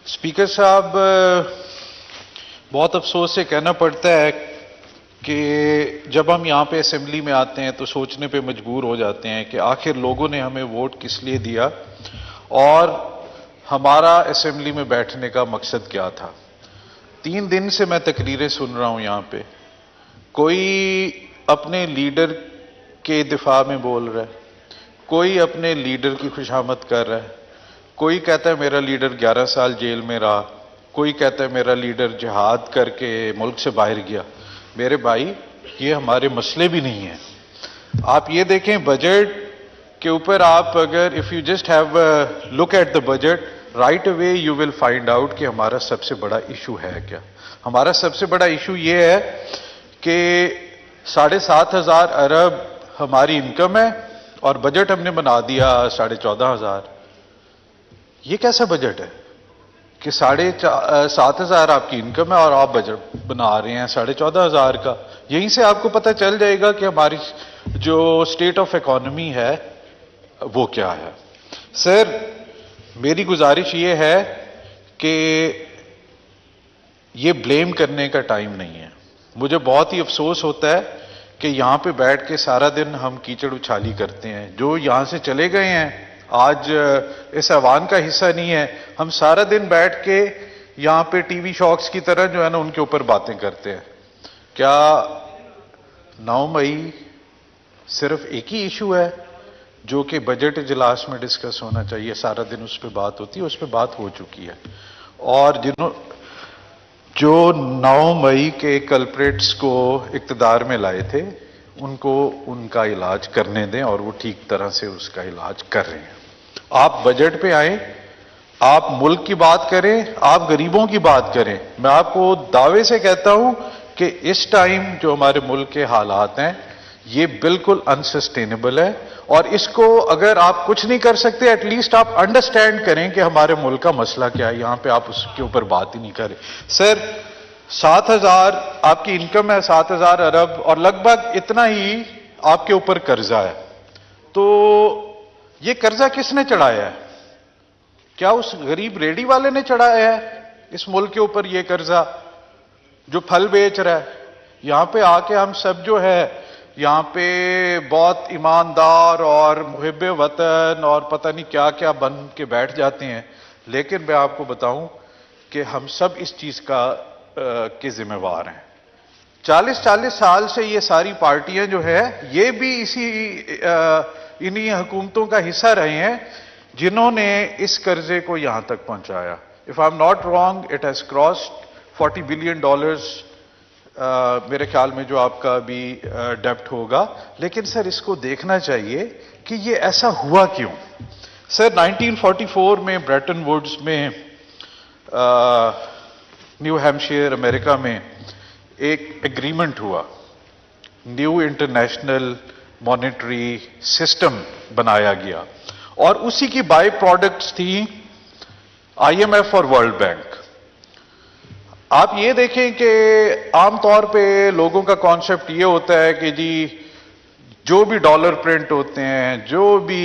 Speaker صاحب، بہت افسوس سے کہنا پڑتا ہے کہ جب ہم یہاں پہ اسمبلی میں آتے ہیں تو سوچنے پہ مجبور ہو جاتے ہیں کہ آخر لوگوں نے ہمیں ووٹ کس لیے دیا اور ہمارا اسمبلی میں بیٹھنے کا مقصد کیا تھا۔ 3 دن سے میں تقریریں سن رہا ہوں یہاں پہ، کوئی اپنے لیڈر کے دفاع میں بول رہا ہے، کوئی اپنے لیڈر کی خوشامد کر رہا ہے، کوئی کہتا ہے میرا لیڈر 11 سال جیل میں رہا، کوئی کہتا ہے میرا لیڈر جہاد کر کے ملک سے باہر گیا۔ میرے بھائی، یہ ہمارے مسئلے بھی نہیں ہیں۔ آپ یہ دیکھیں بجٹ کے اوپر، آپ اگر if you just have look at the budget right away you will find out کہ ہمارا سب سے بڑا ایشو ہے کیا۔ ہمارا سب سے بڑا ایشو یہ ہے کہ 7,500 ارب ہماری انکم ہے اور بجٹ ہم نے بنا دیا 14,500۔ یہ کیسا بجٹ ہے کہ 7,500 آپ کی انکم ہے اور آپ بجٹ بنا رہے ہیں 14,500 کا؟ یہیں سے آپ کو پتہ چل جائے گا کہ ہماری جو اسٹیٹ آف اکانومی ہے وہ کیا ہے۔ سر، میری گزارش یہ ہے کہ یہ بلیم کرنے کا ٹائم نہیں ہے۔ مجھے بہت ہی افسوس ہوتا ہے کہ یہاں پہ بیٹھ کے سارا دن ہم کیچڑ اچھالی کرتے ہیں۔ جو یہاں سے چلے گئے ہیں، آج اس ایوان کا حصہ نہیں ہے، ہم سارا دن بیٹھ کے یہاں پہ ٹی وی شوکس کی طرح جو ہے نا ان کے اوپر باتیں کرتے ہیں۔ کیا 9 مئی صرف ایک ہی ایشو ہے جو کہ بجٹ اجلاس میں ڈسکس ہونا چاہیے؟ سارا دن اس پہ بات ہوتی ہے، اس پہ بات ہو چکی ہے۔ اور جو 9 مئی کے کلپریٹس کو اقتدار میں لائے تھے ان کو ان کا علاج کرنے دیں، اور وہ ٹھیک طرح سے اس کا علاج کر رہے ہیں۔ آپ بجٹ پہ آئیں، آپ ملک کی بات کریں، آپ غریبوں کی بات کریں۔ میں آپ کو دعوے سے کہتا ہوں کہ اس ٹائم جو ہمارے ملک کے حالات ہیں یہ بالکل انسسٹینیبل ہے، اور اس کو اگر آپ کچھ نہیں کر سکتے ایٹ لیسٹ آپ انڈرسٹینڈ کریں کہ ہمارے ملک کا مسئلہ کیا ہے۔ یہاں پہ آپ اس کے اوپر بات ہی نہیں کریں۔ سر، 7,000 آپ کی انکم ہے، 7,000 ارب، اور لگ بھگ اتنا ہی آپ کے اوپر قرضہ ہے۔ تو یہ قرضہ کس نے چڑھایا ہے؟ کیا اس غریب ریڈی والے نے چڑھایا ہے اس ملک کے اوپر یہ قرضہ جو پھل بیچ رہا ہے؟ یہاں پہ آ کے ہم سب جو ہے یہاں پہ بہت ایماندار اور محب وطن اور پتہ نہیں کیا کیا بن کے بیٹھ جاتے ہیں، لیکن میں آپ کو بتاؤں کہ ہم سب اس چیز کے ذمہ وار ہیں۔ 40 سال سے یہ ساری پارٹیاں جو ہے یہ بھی انہی حکومتوں کا حصہ رہے ہیں جنہوں نے اس قرضے کو یہاں تک پہنچایا۔ If I'm not wrong, it has crossed $40 billion میرے خیال میں جو آپ کا بھی ڈیپٹ ہوگا۔ لیکن سر اس کو دیکھنا چاہیے کہ یہ ایسا ہوا کیوں؟ سر، 1944 میں بریٹن ووڈز میں نیو ہیمپشائر امریکہ میں ایک ایگریمنٹ ہوا، نیو انٹرنیشنل مانیٹری سسٹم بنایا گیا، اور اسی کی بائی پروڈکٹس تھیں IMF اور ورلڈ بینک۔ آپ یہ دیکھیں کہ عام طور پہ لوگوں کا کانسیپٹ یہ ہوتا ہے کہ جی جو بھی ڈالر پرنٹ ہوتے ہیں، جو بھی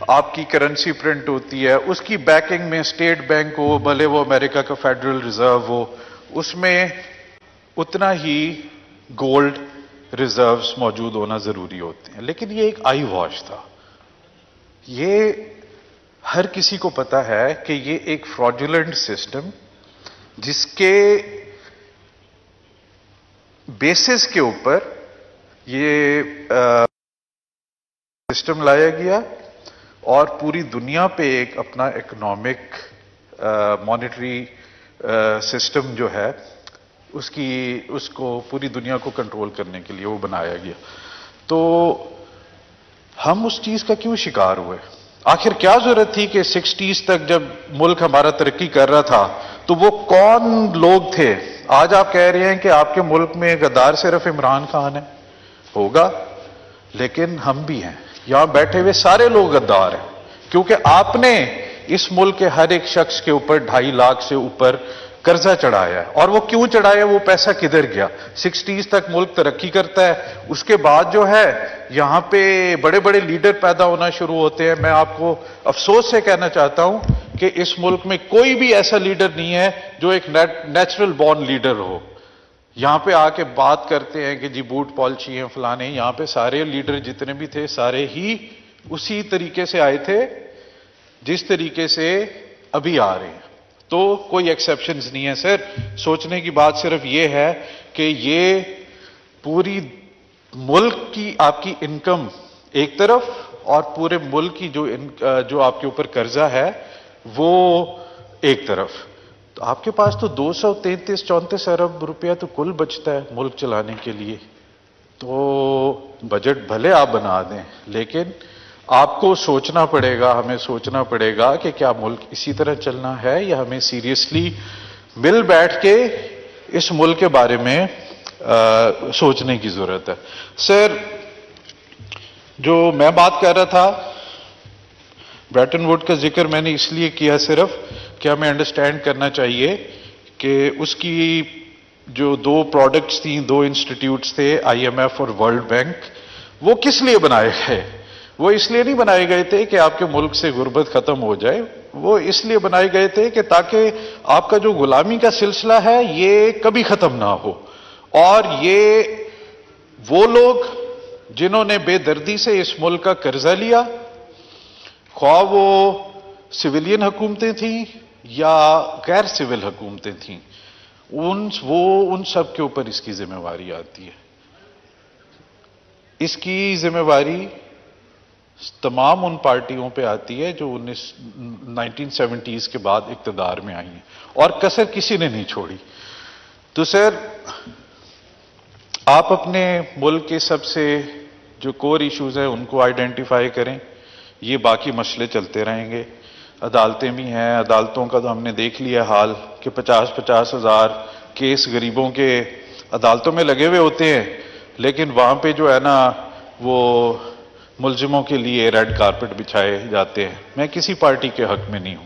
آپ کی کرنسی پرنٹ ہوتی ہے، اس کی بیکنگ میں اسٹیٹ بینک ہو، بھلے وہ امریکہ کا فیڈرل ریزرو ہو، اس میں اتنا ہی گولڈ ریزروز موجود ہونا ضروری ہوتے ہیں۔ لیکن یہ ایک آئی واش تھا۔ یہ ہر کسی کو پتا ہے کہ یہ ایک فراڈولنٹ سسٹم جس کے بیسس کے اوپر یہ سسٹم لایا گیا، اور پوری دنیا پہ ایک اپنا اکنامک مانیٹری سسٹم جو ہے اس کو پوری دنیا کو کنٹرول کرنے کے لیے وہ بنایا گیا۔ تو ہم اس چیز کا کیوں شکار ہوئے؟ آخر کیا ضرورت تھی کہ 60s تک جب ملک ہمارا ترقی کر رہا تھا تو وہ کون لوگ تھے؟ آج آپ کہہ رہے ہیں کہ آپ کے ملک میں غدار صرف عمران خان ہے، ہوگا، لیکن ہم بھی ہیں، یہاں بیٹھے ہوئے سارے لوگ غدار ہیں، کیونکہ آپ نے اس ملک کے ہر ایک شخص کے اوپر 2.5 لاکھ سے اوپر قرضہ چڑھایا ہے۔ اور وہ کیوں چڑھایا؟ وہ پیسہ کدھر گیا؟ 60s تک ملک ترقی کرتا ہے، اس کے بعد جو ہے یہاں پہ بڑے بڑے لیڈر پیدا ہونا شروع ہوتے ہیں۔ میں آپ کو افسوس سے کہنا چاہتا ہوں کہ اس ملک میں کوئی بھی ایسا لیڈر نہیں ہے جو ایک نیچرل بورن لیڈر ہو. یہاں پہ آ کے بات کرتے ہیں کہ جی بوٹ پالچی ہیں فلانے، یہاں پہ سارے لیڈر جتنے بھی تھے سارے ہی اسی طریقے سے آئے تھے جس طریقے سے ابھی آ رہے ہیں. تو کوئی ایکسیپشنز نہیں ہے سر. سوچنے کی بات صرف یہ ہے کہ یہ پوری ملک کی آپ کی انکم ایک طرف اور پورے ملک کی جو آپ کے اوپر قرضہ ہے وہ ایک طرف. تو آپ کے پاس تو 233-34 ارب روپیہ تو کل بچتا ہے ملک چلانے کے لیے. تو بجٹ بھلے آپ بنا دیں لیکن آپ کو سوچنا پڑے گا، ہمیں سوچنا پڑے گا کہ کیا ملک اسی طرح چلنا ہے یا ہمیں سیریسلی مل بیٹھ کے اس ملک کے بارے میں سوچنے کی ضرورت ہے. سر جو میں بات کر رہا تھا برٹن ووڈ کا ذکر میں نے اس لیے کیا صرف کہ ہمیں انڈرسٹینڈ کرنا چاہیے کہ اس کی جو 2 پروڈکٹس تھیں، 2 انسٹیٹیوٹس تھے، آئی ایم ایف اور ورلڈ بینک، وہ کس لیے بنائے گئے؟ وہ اس لیے نہیں بنائے گئے تھے کہ آپ کے ملک سے غربت ختم ہو جائے. وہ اس لیے بنائے گئے تھے کہ تاکہ آپ کا جو غلامی کا سلسلہ ہے یہ کبھی ختم نہ ہو. اور یہ وہ لوگ جنہوں نے بے دردی سے اس ملک کا قرضہ لیا، خواہ وہ سویلین حکومتیں تھیں یا غیر سول حکومتیں تھیں، ان سب کے اوپر اس کی ذمہ واری آتی ہے. اس کی ذمہ واری تمام ان پارٹیوں پہ آتی ہے جو 1970s کے بعد اقتدار میں آئی ہیں اور کسر کسی نے نہیں چھوڑی. تو سر آپ اپنے ملک کے سب سے جو کور ایشوز ہیں ان کو آئیڈینٹیفائی کریں. یہ باقی مسئلے چلتے رہیں گے. عدالتیں بھی ہیں، عدالتوں کا تو ہم نے دیکھ لیا حال کہ 50-50 ہزار کیس غریبوں کے عدالتوں میں لگے ہوئے ہوتے ہیں، لیکن وہاں پہ جو ہے نا وہ ملزموں کے لیے ریڈ کارپٹ بچھائے جاتے ہیں. میں کسی پارٹی کے حق میں نہیں ہوں،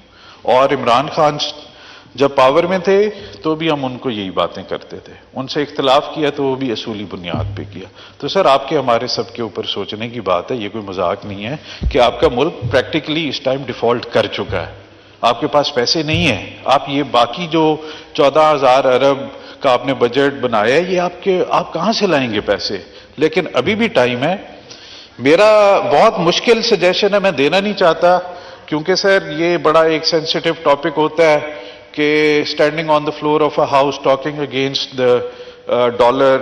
اور عمران خان جب پاور میں تھے تو بھی ہم ان کو یہی باتیں کرتے تھے. ان سے اختلاف کیا تو وہ بھی اصولی بنیاد پہ کیا. تو سر آپ کے ہمارے سب کے اوپر سوچنے کی بات ہے، یہ کوئی مذاق نہیں ہے کہ آپ کا ملک پریکٹیکلی اس ٹائم ڈیفالٹ کر چکا ہے. آپ کے پاس پیسے نہیں ہیں. آپ یہ باقی جو 14,000 ارب کا آپ نے بجٹ بنایا ہے، یہ آپ کہاں سے لائیں گے پیسے؟ لیکن ابھی بھی ٹائم ہے. میرا بہت مشکل سجیشن ہے، میں دینا نہیں چاہتا کیونکہ سر یہ بڑا ایک سینسیٹیو ٹاپک ہوتا ہے کہ standing on the floor of a house talking against the dollar,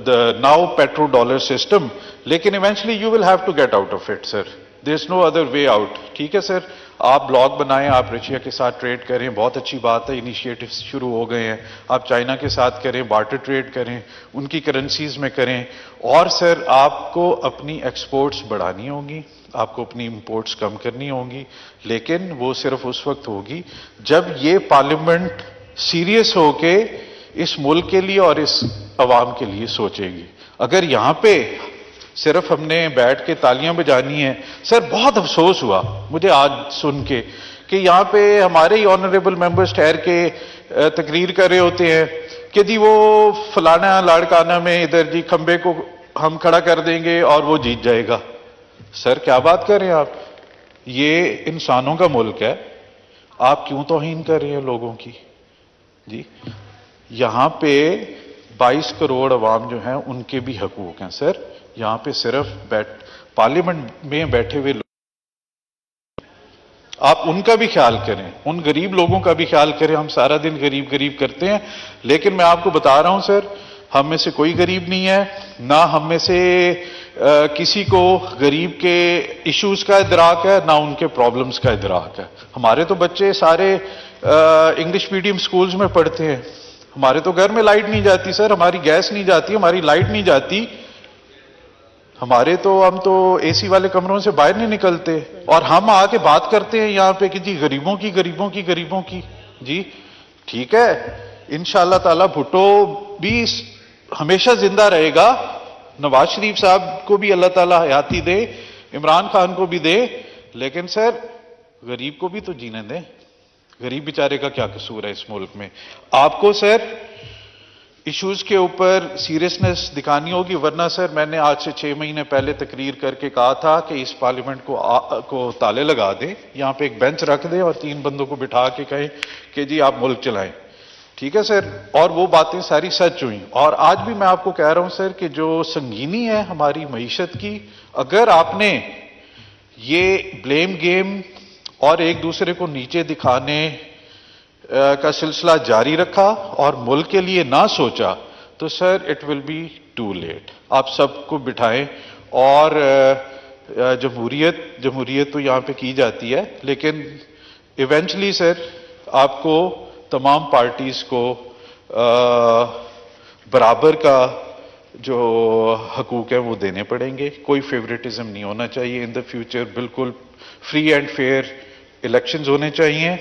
the now petro dollar system. لیکن eventually you will have to get out of it sir. There is no other way out. ٹھیک ہے سر، آپ block بنائیں، آپ Russia کے ساتھ trade کریں، بہت اچھی بات ہے، انیشیٹو شروع ہو گئے ہیں. آپ چائنا کے ساتھ کریں، بارٹر ٹریڈ کریں، ان کی کرنسیز میں کریں. اور سر آپ کو اپنی ایکسپورٹس بڑھانی ہوں گی، آپ کو اپنی امپورٹس کم کرنی ہوں گی، لیکن وہ صرف اس وقت ہوگی جب یہ پارلیمنٹ سیریس ہو کے اس ملک کے لیے اور اس عوام کے لیے سوچے گی. اگر یہاں پہ صرف ہم نے بیٹھ کے تالیاں بجانی ہیں. سر بہت افسوس ہوا مجھے آج سن کے کہ یہاں پہ ہمارے ہی آنریبل ممبرز ٹھہر کے تقریر کر رہے ہوتے ہیں کہ جی وہ فلانا لاڑکانہ میں ادھر جی کھمبے کو ہم کھڑا کر دیں گے اور وہ جیت جائے گا. سر کیا بات کر رہے ہیں آپ؟ یہ انسانوں کا ملک ہے، آپ کیوں توہین کر رہے ہیں لوگوں کی؟ جی یہاں پہ 22 کروڑ عوام جو ہیں ان کے بھی حقوق ہیں سر. یہاں پہ صرف پارلیمنٹ میں بیٹھے ہوئے لوگ، آپ ان کا بھی خیال کریں، ان غریب لوگوں کا بھی خیال کریں. ہم سارا دن غریب غریب کرتے ہیں، لیکن میں آپ کو بتا رہا ہوں سر ہم میں سے کوئی غریب نہیں ہے، نہ ہم میں سے کسی کو غریب کے ایشوز کا ادراک ہے، نہ ان کے پرابلمز کا ادراک ہے. ہمارے تو بچے سارے انگلش میڈیم سکولز میں پڑھتے ہیں. ہمارے تو گھر میں لائٹ نہیں جاتی سر، ہماری گیس نہیں جاتی، ہماری لائٹ نہیں جاتی. ہم تو اے سی والے کمروں سے باہر نہیں نکلتے، اور ہم آ کے بات کرتے ہیں یہاں پہ کہ جی غریبوں کی. جی ٹھیک ہے، انشاءاللہ تعالی بھٹو بھی ہمیشہ زندہ رہے گا، نواز شریف صاحب کو بھی اللہ تعالی حیاتی دے، عمران خان کو بھی دے، لیکن سر غریب کو بھی تو جینے دیں. غریب بیچارے کا کیا قصور ہے اس ملک میں؟ آپ کو سر ایشوز کے اوپر سیریسنس دکھانی ہوگی، ورنہ سر میں نے آج سے 6 مہینے پہلے تقریر کر کے کہا تھا کہ اس پارلیمنٹ کو تالے لگا دیں، یہاں پہ ایک بینچ رکھ دیں اور 3 بندوں کو بٹھا کے کہیں کہ جی آپ ملک چلائیں. ٹھیک ہے سر، اور وہ باتیں ساری سچ ہوئیں. اور آج بھی میں آپ کو کہہ رہا ہوں سر کہ جو سنگینی ہے ہماری معیشت کی، اگر آپ نے یہ بلیم گیم اور ایک دوسرے کو نیچے دکھانے کا سلسلہ جاری رکھا اور ملک کے لیے نہ سوچا تو sir it will be too late. آپ سب کو بٹھائیں اور جمہوریت تو یہاں پہ کی جاتی ہے، لیکن ایونچلی سر آپ کو تمام پارٹیز کو برابر کا جو حقوق ہیں وہ دینے پڑیں گے. کوئی فیوریٹزم نہیں ہونا چاہیے ان دا فیوچر. بالکل فری اینڈ فیئر الیکشنز ہونے چاہیے.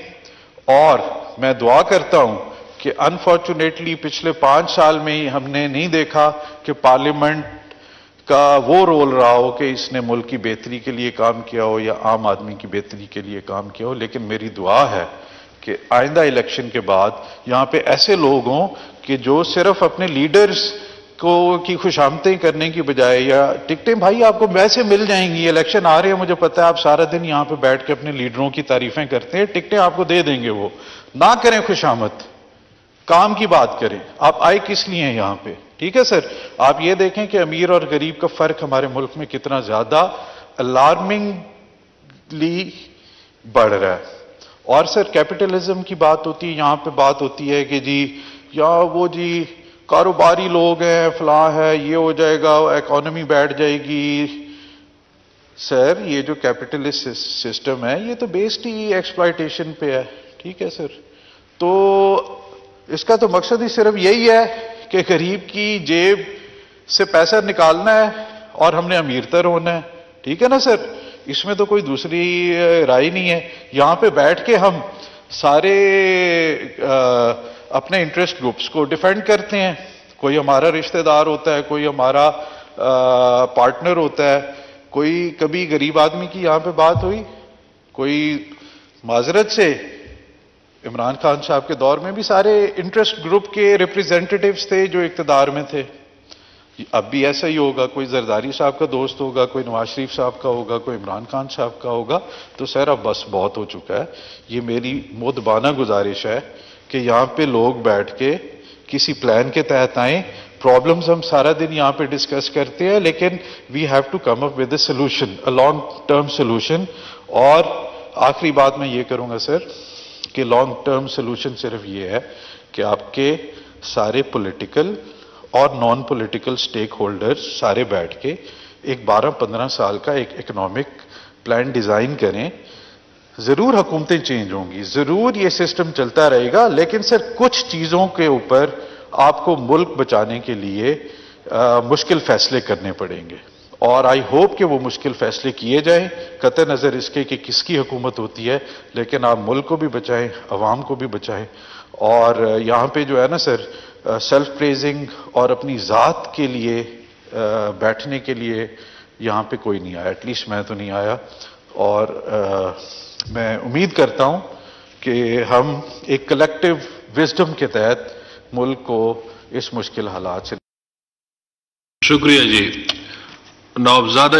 اور میں دعا کرتا ہوں کہ انفارچونیٹلی پچھلے 5 سال میں ہی ہم نے نہیں دیکھا کہ پارلیمنٹ کا وہ رول رہا ہو کہ اس نے ملک کی بہتری کے لیے کام کیا ہو یا عام آدمی کی بہتری کے لیے کام کیا ہو. لیکن میری دعا ہے کہ آئندہ الیکشن کے بعد یہاں پہ ایسے لوگ ہوں کہ جو صرف اپنے لیڈرز کی خوشامدیں کرنے کی بجائے، یا ٹکٹیں بھائی آپ کو ویسے مل جائیں گی، الیکشن آ رہے ہیں، مجھے پتا ہے آپ سارا دن یہاں پہ بیٹھ کے اپنے لیڈروں کی تعریفیں کرتے ہیں، ٹکٹیں آپ کو دے دیں گے. وہ نہ کریں خوشامد، کام کی بات کریں. آپ آئے کس لیے ہیں یہاں پہ؟ ٹھیک ہے سر. آپ یہ دیکھیں کہ امیر اور غریب کا فرق ہمارے ملک میں کتنا زیادہ الارمنگلی بڑھ رہا ہے. اور سر کیپٹلزم کی بات ہوتی ہے، یہاں پہ بات ہوتی ہے کہ جی یا وہ جی کاروباری لوگ ہیں، فلاں ہے، یہ ہو جائے گا، اکانومی بیٹھ جائے گی. سر یہ جو کیپٹلسٹ سسٹم ہے یہ تو بیسڈ ہی ایکسپلائٹیشن پہ ہے. ٹھیک ہے سر. تو اس کا تو مقصد ہی صرف یہی ہے کہ غریب کی جیب سے پیسہ نکالنا ہے اور ہم نے امیر تر ہونا ہے. ٹھیک ہے نا سر. اس میں تو کوئی دوسری رائے نہیں ہے. یہاں پہ بیٹھ کے ہم سارے اپنے انٹرسٹ گروپس کو ڈیفینڈ کرتے ہیں. کوئی ہمارا رشتہ دار ہوتا ہے، کوئی ہمارا پارٹنر ہوتا ہے. کوئی کبھی غریب آدمی کی یہاں پہ بات ہوئی؟ کوئی معذرت سے عمران خان صاحب کے دور میں بھی سارے انٹرسٹ گروپ کے ریپریزنٹیٹیوز تھے جو اقتدار میں تھے. اب بھی ایسا ہی ہوگا. کوئی زرداری صاحب کا دوست ہوگا، کوئی نواز شریف صاحب کا ہوگا، کوئی عمران خان صاحب کا ہوگا. تو سر اب بس بہت ہو چکا ہے. یہ میری مؤدبانہ گزارش ہے کہ یہاں پہ لوگ بیٹھ کے کسی پلان کے تحت آئیں. پرابلمز ہم سارا دن یہاں پہ ڈسکس کرتے ہیں، لیکن we have to come up with a solution, a long term solution. اور آخری بات میں یہ کروں گا سر کہ لانگ ٹرم سولوشن صرف یہ ہے کہ آپ کے سارے پولیٹیکل اور نان پولیٹیکل سٹیک ہولڈرز سارے بیٹھ کے ایک 12-15 سال کا ایک اکنامک پلان ڈیزائن کریں. ضرور حکومتیں چینج ہوں گی، ضرور یہ سسٹم چلتا رہے گا، لیکن سر کچھ چیزوں کے اوپر آپ کو ملک بچانے کے لیے مشکل فیصلے کرنے پڑیں گے. اور آئی ہوپ کہ وہ مشکل فیصلے کیے جائیں، قطع نظر اس کے کہ کس کی حکومت ہوتی ہے، لیکن آپ ملک کو بھی بچائیں، عوام کو بھی بچائیں. اور یہاں پہ جو ہے نا سر سیلف پریزنگ اور اپنی ذات کے لیے بیٹھنے کے لیے یہاں پہ کوئی نہیں آیا. ایٹ لیسٹ میں تو نہیں آیا. اور میں امید کرتا ہوں کہ ہم ایک کلیکٹیو وزڈم کے تحت ملک کو اس مشکل حالات سے. شکریہ جی. نوابزادہ